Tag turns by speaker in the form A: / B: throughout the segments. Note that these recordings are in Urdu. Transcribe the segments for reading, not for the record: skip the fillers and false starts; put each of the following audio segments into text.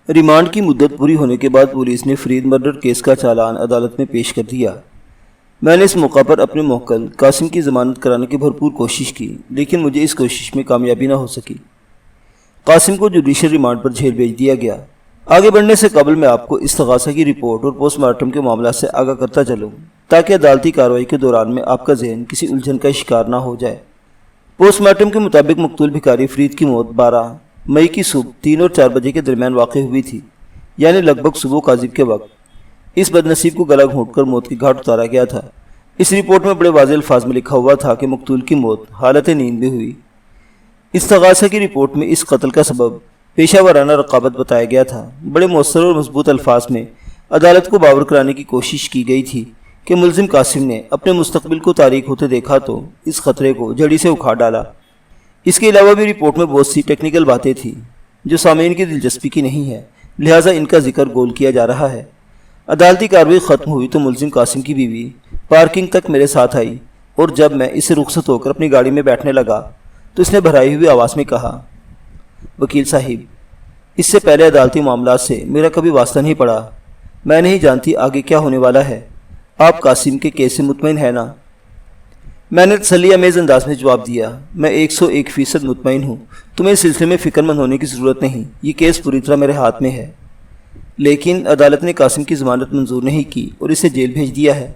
A: ریمانڈ کی مدت پوری ہونے کے بعد پولیس نے فرید مرڈر کیس کا چالان عدالت میں پیش کر دیا۔ میں نے اس موقع پر اپنے موکل قاسم کی ضمانت کرانے کی بھرپور کوشش کی، لیکن مجھے اس کوشش میں کامیابی نہ ہو سکی۔ قاسم کو جوڈیشل ریمانڈ پر جیل بھیج دیا گیا۔ آگے بڑھنے سے قبل میں آپ کو استغاثہ کی رپورٹ اور پوسٹ مارٹم کے معاملات سے آگاہ کرتا چلوں تاکہ عدالتی کارروائی کے دوران میں آپ کا ذہن کسی الجھن کا شکار نہ ہو جائے۔ پوسٹ مارٹم کے مطابق مقتول بھکاری فرید کی موت 12 مئی کی صبح 3 اور 4 بجے کے درمیان واقع ہوئی تھی، یعنی لگ بھگ صبح کاذب کے وقت۔ اس بد نصیب کو گلا گھونٹ کر موت کی گھاٹ اتارا گیا تھا۔ اس رپورٹ میں بڑے واضح الفاظ میں لکھا ہوا تھا کہ مقتول کی موت حالت نیند میں ہوئی۔ استغاثہ کی رپورٹ میں اس قتل کا سبب پیشہ ورانہ رقابت بتایا گیا تھا۔ بڑے مؤثر اور مضبوط الفاظ میں عدالت کو باور کرانے کی کوشش کی گئی تھی کہ ملزم قاسم نے اپنے مستقبل کو تاریک ہوتے دیکھا تو اس خطرے کو جڑی سے اکھاڑ ڈالا۔ اس کے علاوہ بھی رپورٹ میں بہت سی ٹیکنیکل باتیں تھیں جو سامعین کی دلچسپی کی نہیں ہے، لہٰذا ان کا ذکر گول کیا جا رہا ہے۔ عدالتی کارروائی ختم ہوئی تو ملزم قاسم کی بیوی پارکنگ تک میرے ساتھ آئی، اور جب میں اس سے رخصت ہو کر اپنی گاڑی میں بیٹھنے لگا تو اس نے بھرائی ہوئی آواز میں کہا، وکیل صاحب، اس سے پہلے عدالتی معاملات سے میرا کبھی واسطہ نہیں پڑا، میں نہیں جانتی آگے کیا ہونے والا ہے۔ آپ قاسم کے کیس سے مطمئن ہیں نا؟ میں نے تسلی آمیز انداز میں جواب دیا، میں 101% مطمئن ہوں، تمہیں اس سلسلے میں فکر مند ہونے کی ضرورت نہیں، یہ کیس پوری طرح میرے ہاتھ میں ہے۔ لیکن عدالت نے قاسم کی ضمانت منظور نہیں کی اور اسے جیل بھیج دیا ہے۔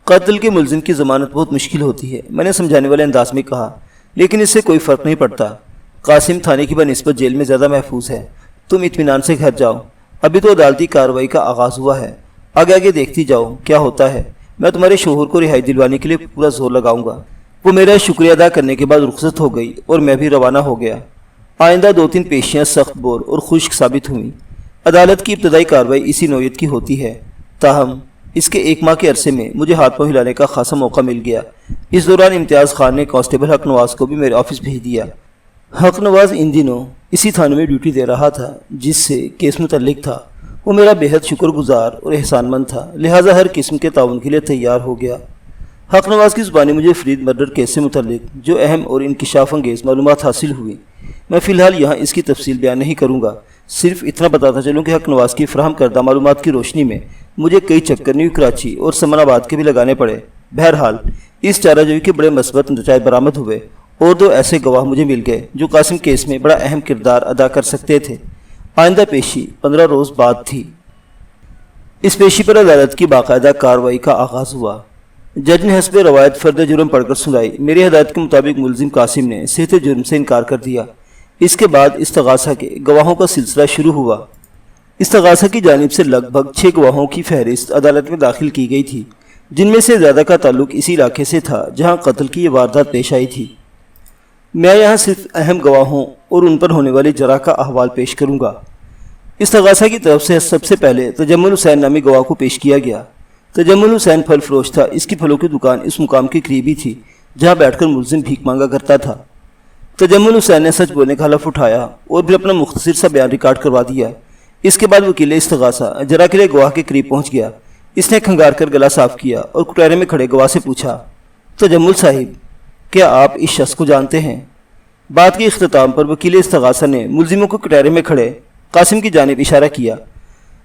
A: قتل کے ملزم کی ضمانت بہت مشکل ہوتی ہے، میں نے سمجھانے والے انداز میں کہا، لیکن اس سے کوئی فرق نہیں پڑتا۔ قاسم تھانے کی بنسبت جیل میں زیادہ محفوظ ہے، تم اطمینان سے گھر جاؤ، ابھی تو عدالتی کارروائی کا آغاز ہوا ہے، آگے آگے دیکھتی جاؤ کیا ہوتا ہے۔ میں تمہارے شوہر کو رہائی دلوانے کے لیے پورا زور لگاؤں گا۔ وہ میرا شکریہ ادا کرنے کے بعد رخصت ہو گئی اور میں بھی روانہ ہو گیا۔ آئندہ 2-3 پیشیاں سخت بور اور خشک ثابت ہوئیں۔ عدالت کی ابتدائی کارروائی اسی نوعیت کی ہوتی ہے، تاہم اس کے 1 ماہ کے عرصے میں مجھے ہاتھ پاؤں ہلانے کا خاصا موقع مل گیا۔ اس دوران امتیاز خان نے کانسٹیبل حق نواز کو بھی میرے آفس بھیج دیا۔ حق نواز ان دنوں اسی تھانے میں ڈیوٹی دے رہا تھا جس سے کیس متعلق تھا۔ وہ میرا بہت شکر گزار اور احسان مند تھا، لہٰذا ہر قسم کے تعاون کے لیے تیار ہو گیا۔ حق نواز کی زبانی مجھے فرید مرڈر کیس سے متعلق جو اہم اور انکشاف انگیز معلومات حاصل ہوئی، میں فی الحال یہاں اس کی تفصیل بیان نہیں کروں گا، صرف اتنا بتاتا چلوں کہ حق نواز کی فراہم کردہ معلومات کی روشنی میں مجھے کئی چکر نیو کراچی اور سمن آباد کے بھی لگانے پڑے۔ بہرحال اس چارہ جوئی کے بڑے مثبت نتائج برآمد ہوئے اور 2 ایسے گواہ مجھے مل گئے جو قاسم کیس میں بڑا اہم کردار ادا کر سکتے تھے۔ آئندہ پیشی 15 روز بعد تھی۔ اس پیشی پر عدالت کی باقاعدہ کارروائی کا آغاز ہوا۔ جج نے حسب روایت فرد جرم پڑھ کر سنائی۔ میری ہدایت کے مطابق ملزم قاسم نے صحت جرم سے انکار کر دیا۔ اس کے بعد استغاثہ کے گواہوں کا سلسلہ شروع ہوا۔ استغاثہ کی جانب سے لگ بھگ 6 گواہوں کی فہرست عدالت میں داخل کی گئی تھی، جن میں سے زیادہ کا تعلق اسی علاقے سے تھا جہاں قتل کی یہ واردات پیش آئی تھی۔ میں یہاں صرف اہم گواہوں اور ان پر ہونے والی جرح کا احوال پیش کروں گا۔ استغاثہ کی طرف سے سب سے پہلے تجمل حسین نامی گواہ کو پیش کیا گیا۔ تجمل حسین پھل فروش تھا، اس کی پھلوں کی دکان اس مقام کے قریبی تھی جہاں بیٹھ کر ملزم بھیک مانگا کرتا تھا۔ تجمل حسین نے سچ بولنے کا حلف اٹھایا اور پھر اپنا مختصر سا بیان ریکارڈ کروا دیا۔ اس کے بعد وکیل استغاثہ جرح کے لیے گواہ کے قریب پہنچ گیا۔ اس نے کھنگار کر گلا صاف کیا اور کٹہرے میں کھڑے گواہ سے پوچھا، تجمل صاحب، کیا آپ اس شخص کو جانتے ہیں؟ بات کے اختتام پر وکیل استغاثہ نے ملزموں کو کٹہرے میں کھڑے قاسم کی جانب اشارہ کیا۔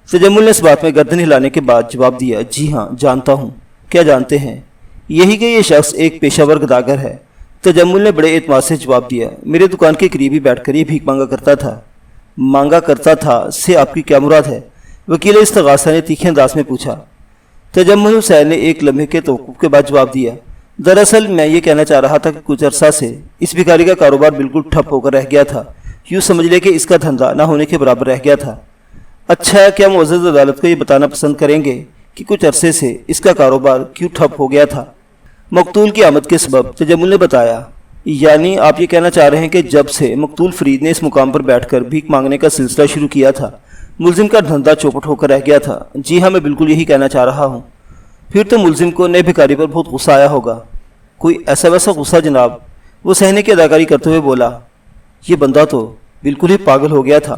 A: تجمل نے اس بات میں گردن ہلانے کے بعد جواب دیا، جی ہاں جانتا ہوں۔ کیا جانتے ہیں؟ یہی کہ یہ شخص ایک پیشہ ور گداگر ہے۔ تجمل نے بڑے اعتماد سے جواب دیا، میرے دکان کے قریب ہی بیٹھ کر یہ بھیک مانگا کرتا تھا۔ مانگا کرتا تھا سے آپ کی کیا مراد ہے؟ وکیل استغاثہ نے تیکھے انداز میں پوچھا۔ تجمل حسین نے ایک لمحے کے توقف کے بعد جواب دیا، دراصل میں یہ کہنا چاہ رہا تھا کہ کچھ عرصہ سے اس بھکاری کا کاروبار بالکل ٹھپ ہو کر رہ گیا تھا، یوں سمجھ لے کہ اس کا دھندا نہ ہونے کے برابر رہ گیا تھا۔ اچھا، کیا معزز عدالت کو یہ بتانا پسند کریں گے کہ کچھ عرصے سے اس کا کاروبار کیوں ٹھپ ہو گیا تھا؟ مقتول کی آمد کے سبب تجمل نے بتایا، یعنی آپ یہ کہنا چاہ رہے ہیں کہ جب سے مقتول فرید نے اس مقام پر بیٹھ کر بھیک مانگنے کا سلسلہ شروع کیا تھا، ملزم کا دھندا چوپٹ ہو کر رہ گیا تھا؟ جی ہاں، میں بالکل یہی کہنا چاہ رہا ہوں۔ پھر تو ملزم کو نئے بھکاری پر بہت غصہ آیا ہوگا۔ کوئی ایسا ویسا غصہ جناب؟ وہ سہنے کی اداکاری کرتے ہوئے بولا، یہ بندہ تو بالکل ہی پاگل ہو گیا تھا۔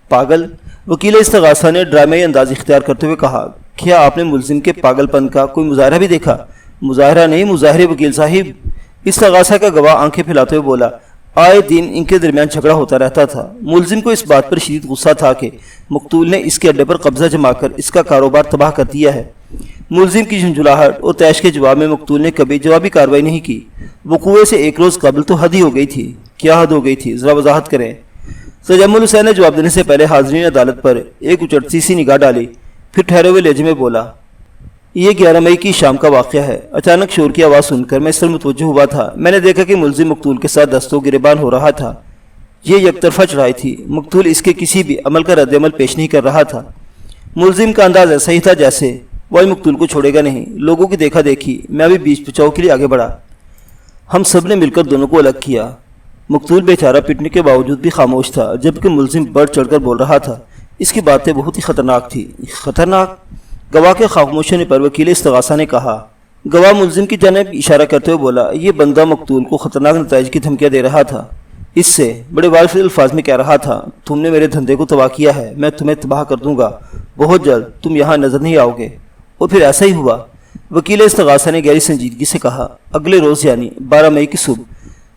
A: پاگل؟ وکیل استغاثہ نے ڈرامائی انداز اختیار کرتے ہوئے کہا، کیا آپ نے ملزم کے پاگل پن کا کوئی مظاہرہ بھی دیکھا؟ مظاہرہ نہیں، مظاہرے وکیل صاحب۔ استغاثہ کا گواہ آنکھیں پھیلاتے ہوئے بولا، آئے دن ان کے درمیان جھگڑا ہوتا رہتا تھا۔ ملزم کو اس بات پر شدید غصہ تھا کہ مقتول نے اس کے اڈے پر قبضہ جما کر اس کا کاروبار تباہ کر دیا ہے۔ ملزم کی جھنجھلاہٹ اور تیش کے جواب میں مقتول نے کبھی جوابی کارروائی نہیں کی۔ وقوع سے ایک روز قبل تو حد ہی ہو گئی تھی۔ کیا حد ہو گئی تھی؟ ذرا وضاحت کریں۔ تجمل حسین نے جواب دینے سے پہلے حاضرین عدالت پر ایک اچٹتی سی نگاہ ڈالی، پھر ٹھہرے ہوئے لہجے میں بولا، یہ 11 مئی کی شام کا واقعہ ہے۔ اچانک شور کی آواز سن کر میں اس طرح متوجہ ہوا تھا۔ میں نے دیکھا کہ ملزم مقتول کے ساتھ دست و گریبان ہو رہا تھا۔ یہ یک طرفہ چڑھائی تھی۔ مقتول اس کے کسی بھی عمل کا رد عمل پیش نہیں کر رہا تھا۔ ملزم کا انداز ایسا ہی تھا جیسے وہ مقتول کو چھوڑے گا نہیں۔ لوگوں کی دیکھا دیکھی میں ابھی بیچ بچاؤ کے لیے آگے بڑھا۔ ہم سب نے مل کر دونوں کو الگ کیا۔ مقتول بیچارہ پٹنے کے باوجود بھی خاموش تھا، جبکہ ملزم بڑھ چڑھ کر بول رہا تھا۔ اس کی باتیں بہت ہی خطرناک تھی۔ خطرناک؟ گواہ کے خاموش ہونے پر وکیل استغاثہ نے کہا۔ گواہ ملزم کی جانب اشارہ کرتے ہوئے بولا، یہ بندہ مقتول کو خطرناک نتائج کی دھمکیاں دے رہا تھا۔ اس سے بڑے واضح الفاظ میں کہہ رہا تھا، تم نے میرے دھندے کو تباہ کیا ہے، میں تمہیں تباہ کر دوں گا، بہت جلد تم یہاں نظر نہیں آؤ گے۔ اور پھر ایسا ہی ہوا۔ وکیل استغاثہ نے گہری سنجیدگی سے کہا۔ اگلے روز یعنی 12 مئی کی صبح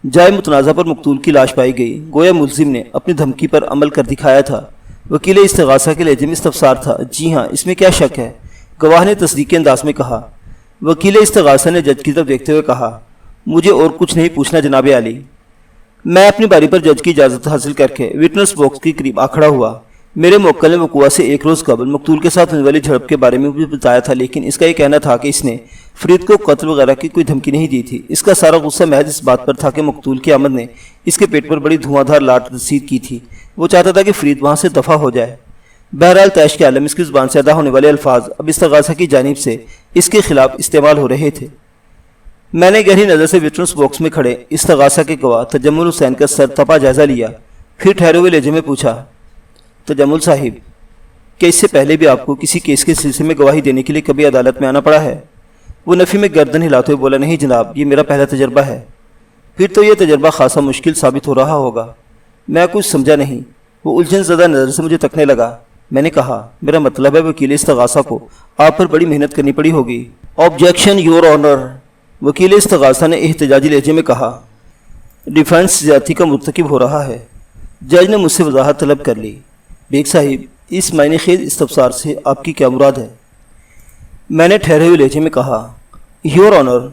A: جائے متنازع پر مقتول کی لاش پائی گئی۔ گویا ملزم نے اپنی دھمکی پر عمل کر دکھایا تھا۔ وکیل استغاثہ کے لہجے میں استفسار تھا۔ جی ہاں، اس میں کیا شک ہے؟ گواہ نے تصدیقی انداز میں کہا۔ وکیل استغاثہ نے جج کی طرف دیکھتے ہوئے کہا، مجھے اور کچھ نہیں پوچھنا جناب عالی۔ میں اپنی باری پر جج کی اجازت حاصل کر کے وٹنس باکس کے قریب آ کھڑا ہوا۔ میرے موکل نے وقوع سے ایک روز قبل مقتول کے ساتھ ہونے والی جھڑپ کے بارے میں بھی بتایا تھا، لیکن اس کا یہ کہنا تھا کہ اس نے فرید کو قتل وغیرہ کی کوئی دھمکی نہیں دی تھی۔ اس کا سارا غصہ محض اس بات پر تھا کہ مقتول کی آمد نے اس کے پیٹ پر بڑی دھواں دھار لاٹ رسید کی تھی۔ وہ چاہتا تھا کہ فرید وہاں سے دفع ہو جائے۔ بہرحال تیش کے عالم اس کی زبان سے ادا ہونے والے الفاظ اب استغاثہ کی جانب سے اس کے خلاف استعمال ہو رہے تھے۔ میں نے گہری نظر سے وٹنس باکس میں کھڑے استغاثہ کے گواہ تجمل حسین کا سر تپا جائزہ لیا، پھر ٹھہرے ہوئے لہجے میں پوچھا، تجمل صاحب، کیا اس سے پہلے بھی آپ کو کسی کیس کے سلسلے میں گواہی دینے کے لیے کبھی عدالت میں آنا پڑا ہے؟ وہ نفی میں گردن ہلاتے ہوئے بولا، نہیں جناب، یہ میرا پہلا تجربہ ہے۔ پھر تو یہ تجربہ خاصا مشکل ثابت ہو رہا ہوگا۔ میں کچھ سمجھا نہیں۔ وہ الجھن زدہ نظر سے مجھے تکنے لگا۔ میں نے کہا، میرا مطلب ہے وکیل استغاثہ کو آپ پر بڑی محنت کرنی پڑی ہوگی۔ آبجیکشن یور آنر، وکیل استغاثہ نے احتجاجی لہجے میں کہا۔ ڈیفنس زیادتی کا مرتکب ہو رہا ہے۔ جج نے مجھ سے وضاحت طلب کر لی۔ بیگ صاحب، اس معنی خیز استفسار سے آپ کی کیا مراد ہے؟ میں نے ٹھہرے ہوئے لہجے میں کہا، یور آنر،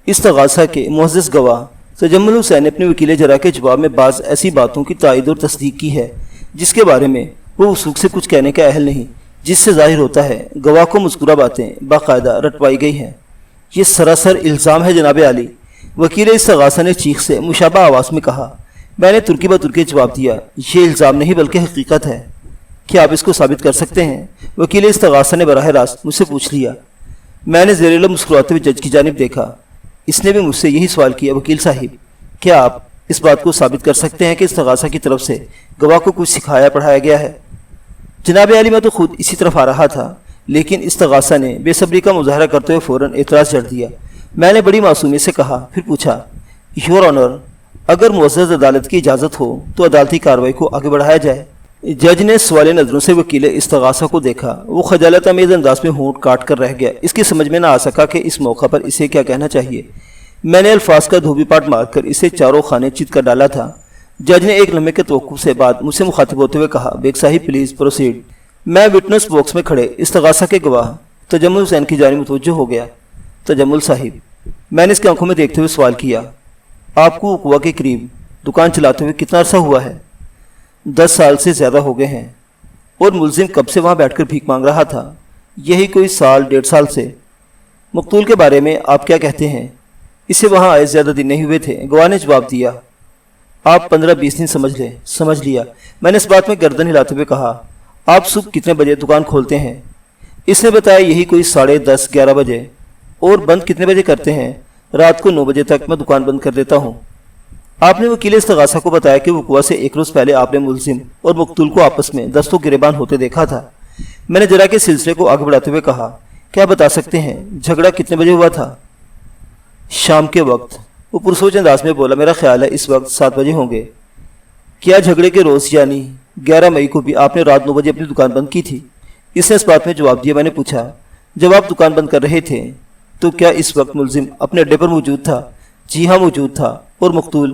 A: استغاثہ کے معزز گواہ تجمل حسین نے اپنے وکیل جرا کے جواب میں بعض ایسی باتوں کی تائید اور تصدیق کی ہے جس کے بارے میں وہ وثوق سے کچھ کہنے کا اہل نہیں، جس سے ظاہر ہوتا ہے گواہ کو مذکورہ باتیں باقاعدہ رٹوائی گئی ہیں۔ یہ سراسر الزام ہے جناب عالی، وکیل استغاثہ نے چیخ سے مشابہ آواز میں کہا۔ میں نے ترکی بترکی جواب دیا، یہ الزام نہیں بلکہ حقیقت ہے۔ کیا آپ اس کو ثابت کر سکتے ہیں؟ وکیل استغاثہ نے براہ راست مجھ سے پوچھ لیا۔ میں نے زیر لب مسکراتے ہوئے جج کی جانب دیکھا۔ اس نے بھی مجھ سے یہی سوال کیا، وکیل صاحب، کیا آپ اس بات کو ثابت کر سکتے ہیں کہ استغاثہ کی طرف سے گواہ کو کچھ سکھایا پڑھایا گیا ہے؟ جناب عالی، میں تو خود اسی طرف آ رہا تھا، لیکن استغاثہ نے بے صبری کا مظاہرہ کرتے ہوئے فوراً اعتراض جڑ دیا۔ میں نے بڑی معصومیت سے کہا، پھر پوچھا، یور آنر، اگر معزز عدالت کی اجازت ہو تو عدالتی کارروائی کو آگے بڑھایا جائے۔ جج نے سوالی نظروں سے وکیل استغاثہ کو دیکھا۔ وہ خجالت امیز انداز میں ہونٹ کاٹ کر رہ گیا۔ اس کی سمجھ میں نہ آ سکا کہ اس موقع پر اسے کیا کہنا چاہیے۔ میں نے الفاظ کا دھوبی پاٹ مار کر اسے چاروں خانے چت کر ڈالا تھا۔ جج نے ایک لمحے کے توقف سے بعد مجھ سے مخاطب ہوتے ہوئے کہا، بیگ صاحب پلیز پروسیڈ۔ میں وٹنس باکس میں کھڑے استغاثہ کے گواہ تجمل حسین کی جانب متوجہ ہو گیا۔ تجمل صاحب، میں نے اس کی آنکھوں میں دیکھتے ہوئے سوال کیا، آپ کو وقوع کے قریب دکان چلاتے ہوئے کتنا عرصہ ہوا ہے؟ 10 سال سے زیادہ ہو گئے ہیں۔ اور ملزم کب سے وہاں بیٹھ کر بھیک مانگ رہا تھا؟ یہی کوئی سال 1.5 سال سے۔ مقتول کے بارے میں آپ کیا کہتے ہیں؟ اسے وہاں آئے زیادہ دن نہیں ہوئے تھے، گواہ نے جواب دیا۔ آپ 15-20 دن سمجھ لیں۔ سمجھ لیا، میں نے اس بات میں گردن ہلاتے ہوئے کہا۔ آپ صبح کتنے بجے دکان کھولتے ہیں؟ اس نے بتایا یہی کوئی 10:30-11 بجے۔ اور بند کتنے بجے کرتے ہیں؟ رات کو 9 بجے تک میں دکان بند کر دیتا ہوں۔ آپ نے وکیل استغاثہ کو بتایا کہ وقوع سے ایک روز پہلے آپ نے ملزم اور مقتول کو آپس میں دست و گریبان ہوتے دیکھا تھا۔ میں نے جرا کے سلسلے کو آگے بڑھاتے ہوئے کہا، کیا بتا سکتے ہیں جھگڑا کتنے بجے ہوا تھا؟ شام کے وقت، وہ پرسوچ انداز میں بولا۔ میرا خیال ہے اس وقت 7 بجے ہوں گے۔ کیا جھگڑے کے روز یعنی 11 مئی کو بھی آپ نے رات 9 بجے اپنی دکان بند کی تھی؟ اس نے اس بات میں جواب دیا۔ میں نے پوچھا، جب آپ دکان بند کر رہے تھے تو کیا اس وقت ملزم اپنے اڈے پر موجود تھا؟ جی ہاں موجود تھا۔ اور مقتول؟